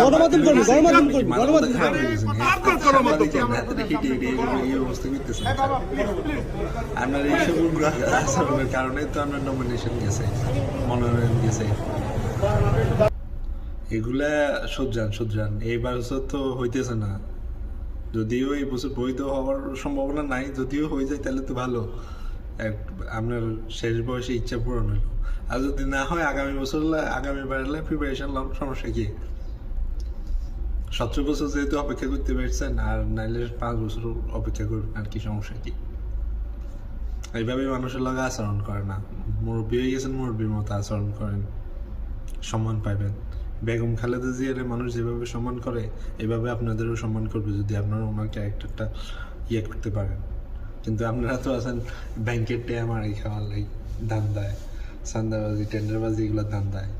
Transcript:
গণমাধ্যম কর্মী গণমাধ্যম কর্মী গণমাধ্যম আপনার এইসব আচরণের কারণে তো আপনার নমিনেশন গেছে, মনোনয়ন গেছে। এগুলা শুধরান এইবার তো হইতেছে না। যদিও এই বছর বৈধ হওয়ার সম্ভাবনা নাই, যদিও হয়ে যায় তাহলে তো ভালো, আপনার শেষ বয়সে ইচ্ছা পূরণ হলো। আর যদি না হয় আগামী বারে প্রিপারেশন লন, সমস্যা কি? 17 বছর যেহেতু অপেক্ষা করতে পারছেন, আর নাইলে 5 বছর অপেক্ষা করবেন, আর কি সমস্যা কি? এইভাবে মানুষের লগে আচরণ করে না। মুরব্বী হয়ে গেছেন, মুরব্বীর মতো আচরণ করেন, সম্মান পাইবেন। বেগম খালেদা জিয়ার মানুষ যেভাবে সম্মান করে, এভাবে আপনাদেরও সম্মান করবে যদি আপনারা ওনার ক্যারেক্টারটা করতে পারেন। কিন্তু আপনারা তো আছেন ব্যাংকের টেয়া মারি খাওয়ার লাই ধান্দায়, চান্দাবাজি, টেন্ডারবাজি, এগুলো ধান্দায়।